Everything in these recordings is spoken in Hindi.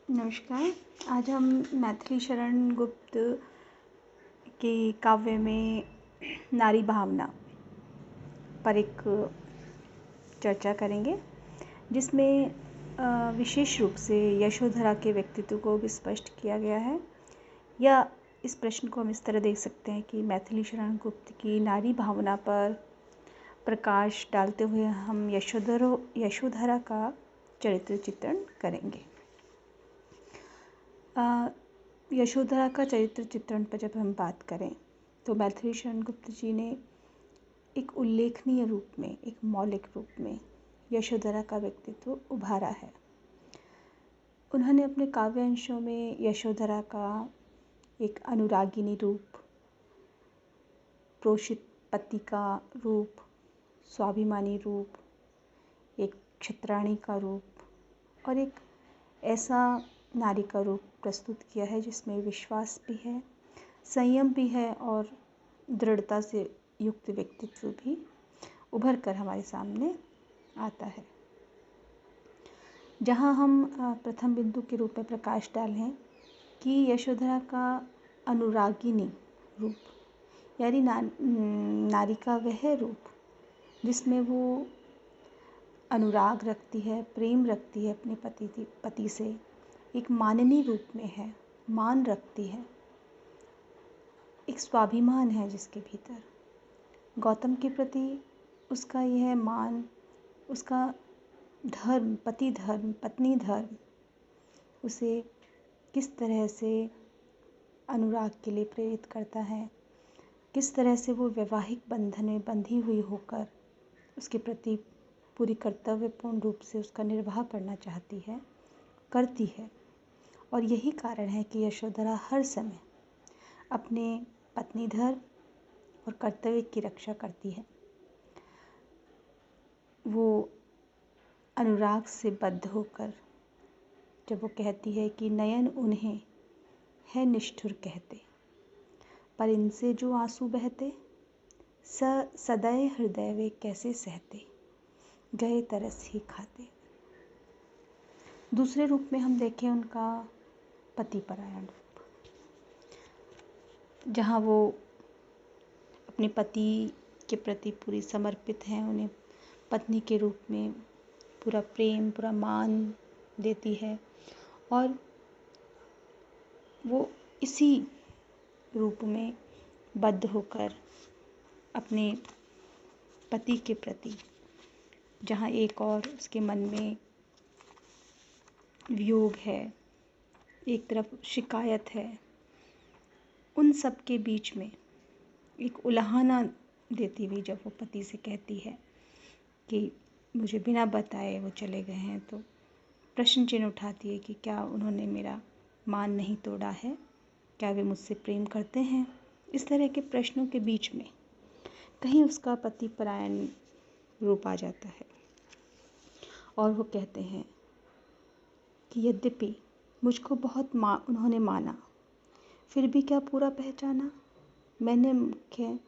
नमस्कार। आज हम मैथिली शरण गुप्त के काव्य में नारी भावना पर एक चर्चा करेंगे, जिसमें विशेष रूप से यशोधरा के व्यक्तित्व को भी स्पष्ट किया गया है। या इस प्रश्न को हम इस तरह देख सकते हैं कि मैथिली शरण गुप्त की नारी भावना पर प्रकाश डालते हुए हम यशोधरा का चरित्र चित्रण करेंगे। यशोधरा का चरित्र चित्रण पर जब हम बात करें तो मैथिली शरण गुप्त जी ने एक उल्लेखनीय रूप में, एक मौलिक रूप में यशोधरा का व्यक्तित्व उभारा है। उन्होंने अपने काव्यांशों में यशोधरा का एक अनुरागिनी रूप, प्रोषित पति का रूप, स्वाभिमानी रूप, एक क्षत्राणी का रूप और एक ऐसा नारी का रूप प्रस्तुत किया है जिसमें विश्वास भी है, संयम भी है और दृढ़ता से युक्त व्यक्तित्व भी उभर कर हमारे सामने आता है। जहाँ हम प्रथम बिंदु के रूप में प्रकाश डालें कि यशोधरा का अनुरागिनी रूप यानी नारी का वह रूप जिसमें वो अनुराग रखती है, प्रेम रखती है अपने पति से, एक माननीय रूप में है, मान रखती है, एक स्वाभिमान है जिसके भीतर गौतम के प्रति उसका यह मान, उसका धर्म, पति धर्म, पत्नी धर्म उसे किस तरह से अनुराग के लिए प्रेरित करता है, किस तरह से वो वैवाहिक बंधन में बंधी हुई होकर उसके प्रति पूरी कर्तव्यपूर्ण रूप से उसका निर्वाह करना चाहती है, करती है। और यही कारण है कि यशोधरा हर समय अपने पत्नी धर्म और कर्तव्य की रक्षा करती है। वो अनुराग से बद्ध होकर जब वो कहती है कि नयन उन्हें है निष्ठुर कहते, पर इनसे जो आंसू बहते, सदैव हृदय वे कैसे सहते, गए तरस ही खाते। दूसरे रूप में हम देखें उनका पति परायण रूप, जहाँ वो अपने पति के प्रति पूरी समर्पित हैं, उन्हें पत्नी के रूप में पूरा प्रेम, पूरा मान देती है और वो इसी रूप में बद्ध होकर अपने पति के प्रति, जहाँ एक और उसके मन में वियोग है, एक तरफ शिकायत है, उन सब के बीच में एक उलाहना देती हुई जब वो पति से कहती है कि मुझे बिना बताए वो चले गए हैं, तो प्रश्न चिन्ह उठाती है कि क्या उन्होंने मेरा मान नहीं तोड़ा है, क्या वे मुझसे प्रेम करते हैं। इस तरह के प्रश्नों के बीच में कहीं उसका पति परायण रूप आ जाता है और वो कहते हैं कि यद्यपि मुझको बहुत उन्होंने माना, फिर भी क्या पूरा पहचाना, मैंने मुख्य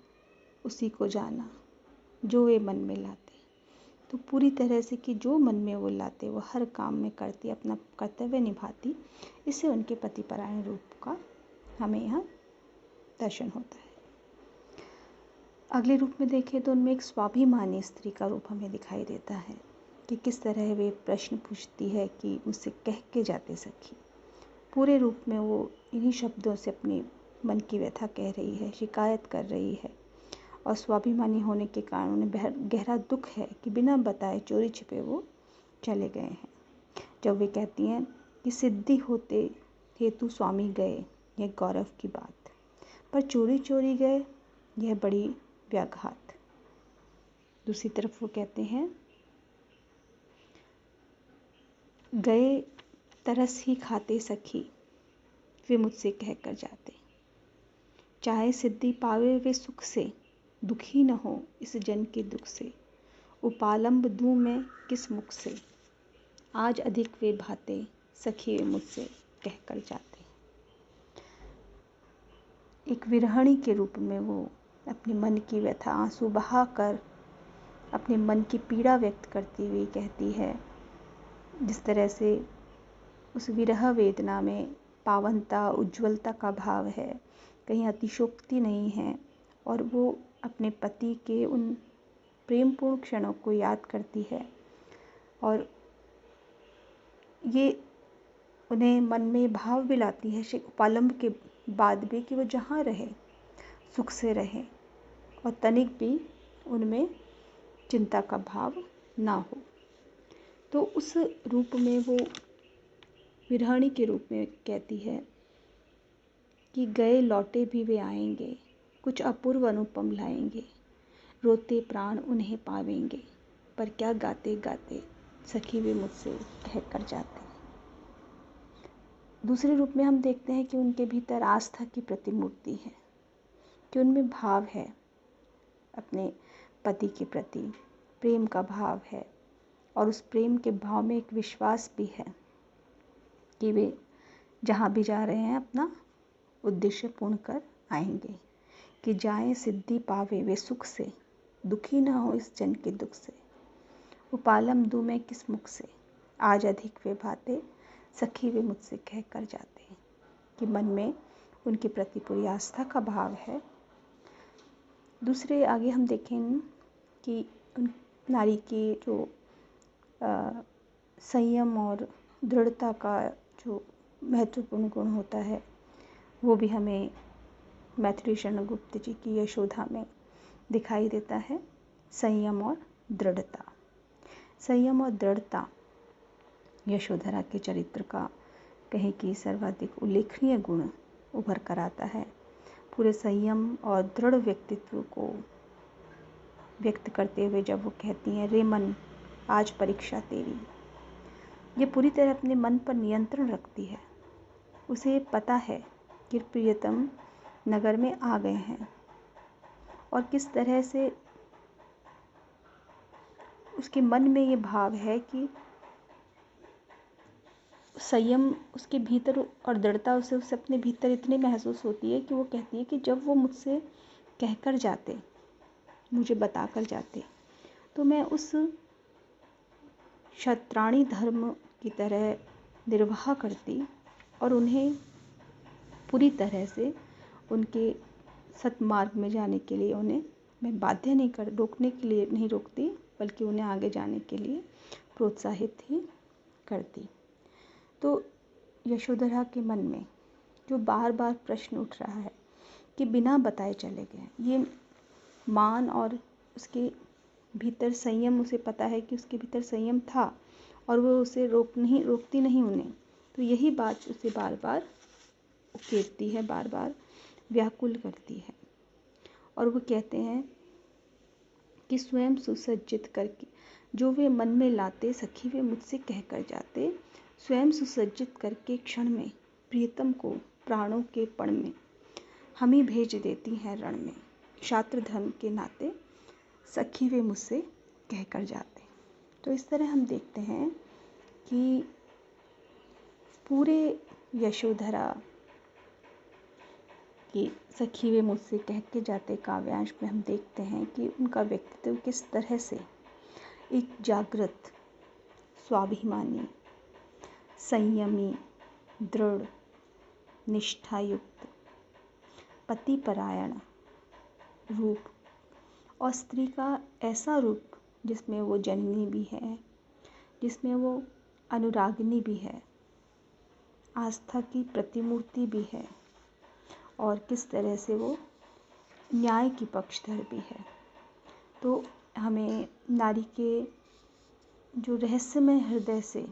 उसी को जाना जो वे मन में लाते। तो पूरी तरह से कि जो मन में वो लाते वो हर काम में करती, अपना कर्तव्य निभाती। इससे उनके पति परायण रूप का हमें यहाँ दर्शन होता है। अगले रूप में देखें तो उनमें एक स्वाभिमानी स्त्री का रूप हमें दिखाई देता है कि किस तरह वे प्रश्न पूछती है कि मुझसे कह के जाते सखी। पूरे रूप में वो इन्हीं शब्दों से अपनी मन की व्यथा कह रही है, शिकायत कर रही है और स्वाभिमानी होने के कारण उन्हें गहरा दुख है कि बिना बताए चोरी छिपे वो चले गए हैं। जब वे कहती हैं कि सिद्धि होते हेतु स्वामी गए, यह गौरव की बात, पर चोरी चोरी गए, यह बड़ी व्याघात। दूसरी तरफ वो कहते हैं गए तरस ही खाते सखी, वे मुझसे कह कर जाते, चाहे सिद्धि पावे वे सुख से, दुखी न हो इस जन के दुख से, उपालंब दूं मैं किस मुख से, आज अधिक वे भाते, सखी वे मुझसे कह कर जाते। एक विरहणी के रूप में वो अपने मन की व्यथा आंसू बहाकर अपने मन की पीड़ा व्यक्त करती हुई कहती है, जिस तरह से उस विरह वेदना में पावनता, उज्ज्वलता का भाव है, कहीं अतिशोक्ति नहीं है। और वो अपने पति के उन प्रेमपूर्ण क्षणों को याद करती है और ये उन्हें मन में भाव भी लाती है उपालंब के बाद भी कि वो जहाँ रहे सुख से रहे और तनिक भी उनमें चिंता का भाव ना हो। तो उस रूप में वो विरहाणी के रूप में कहती है कि गए लौटे भी वे आएंगे, कुछ अपूर्व अनुपम लाएंगे, रोते प्राण उन्हें पावेंगे, पर क्या गाते गाते सखी वे मुझसे कह कर जाते। दूसरे रूप में हम देखते हैं कि उनके भीतर आस्था की प्रतिमूर्ति है, कि उनमें भाव है, अपने पति के प्रति प्रेम का भाव है और उस प्रेम के भाव में एक विश्वास भी है कि वे जहाँ भी जा रहे हैं अपना उद्देश्य पूर्ण कर आएंगे, कि जाएं सिद्धि पावे वे सुख से, दुखी ना हो इस जन के दुख से, उपालम दूं मैं किस मुख से, आज अधिक वे बातें सखी वे मुझसे कह कर जाते। कि मन में उनके प्रति पूरी आस्था का भाव है। दूसरे आगे हम देखें कि नारी के जो संयम और दृढ़ता का जो महत्वपूर्ण गुण होता है वो भी हमें मैथिली शरण गुप्त जी की यशोदा में दिखाई देता है। संयम और दृढ़ता, संयम और दृढ़ता यशोधरा के चरित्र का कहीं की सर्वाधिक उल्लेखनीय गुण उभर कर आता है। पूरे संयम और दृढ़ व्यक्तित्व को व्यक्त करते हुए जब वो कहती हैं, रे मन आज परीक्षा तेरी, ये पूरी तरह अपने मन पर नियंत्रण रखती है। उसे पता है कि प्रियतम नगर में आ गए हैं और किस तरह से उसके मन में ये भाव है कि संयम उसके भीतर और दृढ़ता उसे अपने भीतर इतनी महसूस होती है कि वो कहती है कि जब वो मुझसे कहकर जाते, मुझे बताकर जाते, तो मैं उस क्षत्राणी धर्म की तरह निर्वाह करती और उन्हें पूरी तरह से उनके सत्मार्ग में जाने के लिए उन्हें मैं बाध्य नहीं कर रोकने के लिए नहीं रोकती, बल्कि उन्हें आगे जाने के लिए प्रोत्साहित ही करती। तो यशोधरा के मन में जो बार बार प्रश्न उठ रहा है कि बिना बताए चले गए, ये मान और उसके भीतर संयम, उसे पता है कि उसके भीतर संयम था और वो उसे रोकती नहीं उन्हें, तो यही बात उसे बार बार उकेरती है, बार बार व्याकुल करती है। और वो कहते हैं कि स्वयं सुसज्जित करके जो वे मन में लाते, सखी वे मुझसे कह कर जाते, स्वयं सुसज्जित करके क्षण में प्रियतम को प्राणों के पण में हम ही भेज देती हैं रण में, क्षात्र धर्म के नाते सखी वे मुझसे कह कर जाते। तो इस तरह हम देखते हैं कि पूरे यशोधरा कि सखी वे मुझसे कह के जाते काव्यांश में हम देखते हैं कि उनका व्यक्तित्व किस तरह से एक जागृत, स्वाभिमानी, संयमी, दृढ़, निष्ठायुक्त, पतिपरायण रूप और स्त्री का ऐसा रूप जिसमें वो जननी भी है, जिसमें वो अनुरागिनी भी है, आस्था की प्रतिमूर्ति भी है और किस तरह से वो न्याय की पक्षधर भी है। तो हमें नारी के जो रहस्यमय हृदय से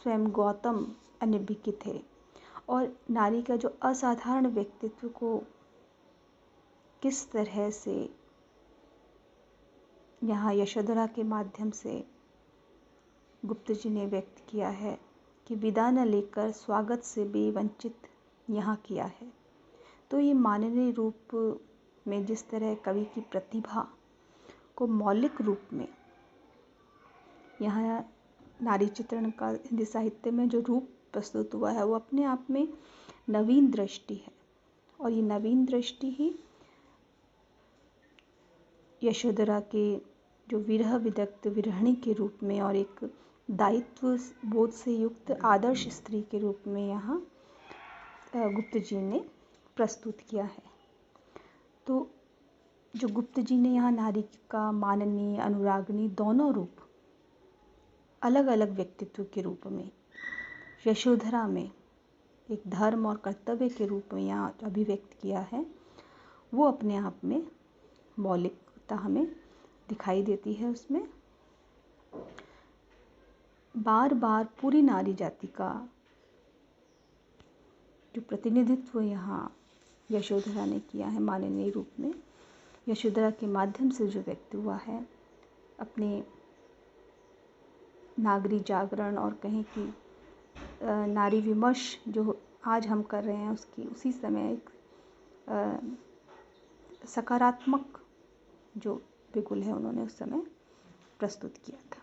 स्वयं गौतम अनिर्भिकित थे और नारी का जो असाधारण व्यक्तित्व को किस तरह से यहाँ यशोधरा के माध्यम से गुप्त जी ने व्यक्त किया है कि विदा न लेकर स्वागत से भी वंचित यहाँ किया है। तो ये माननीय रूप में जिस तरह कवि की प्रतिभा को मौलिक रूप में यहाँ नारी चित्रण का हिंदी साहित्य में जो रूप प्रस्तुत हुआ है वो अपने आप में नवीन दृष्टि है और ये नवीन दृष्टि ही यशोधरा के जो विरह विदग्ध विरहिणी के रूप में और एक दायित्व बोध से युक्त आदर्श स्त्री के रूप में यहाँ गुप्त जी ने प्रस्तुत किया है। तो जो गुप्त जी ने यहाँ नारी का माननीय, अनुरागनी दोनों रूप अलग अलग व्यक्तित्व के रूप में यशोधरा में एक धर्म और कर्तव्य के रूप में यहाँ अभिव्यक्त किया है, वो अपने आप में मौलिकता हमें दिखाई देती है। उसमें बार बार पूरी नारी जाति का जो प्रतिनिधित्व यहाँ यशोधरा ने किया है माननीय रूप में, यशोधरा के माध्यम से जो व्यक्त हुआ है, अपने नागरी जागरण और कहें कि नारी विमर्श जो आज हम कर रहे हैं उसकी उसी समय एक सकारात्मक जो बिल्कुल है उन्होंने उस समय प्रस्तुत किया था।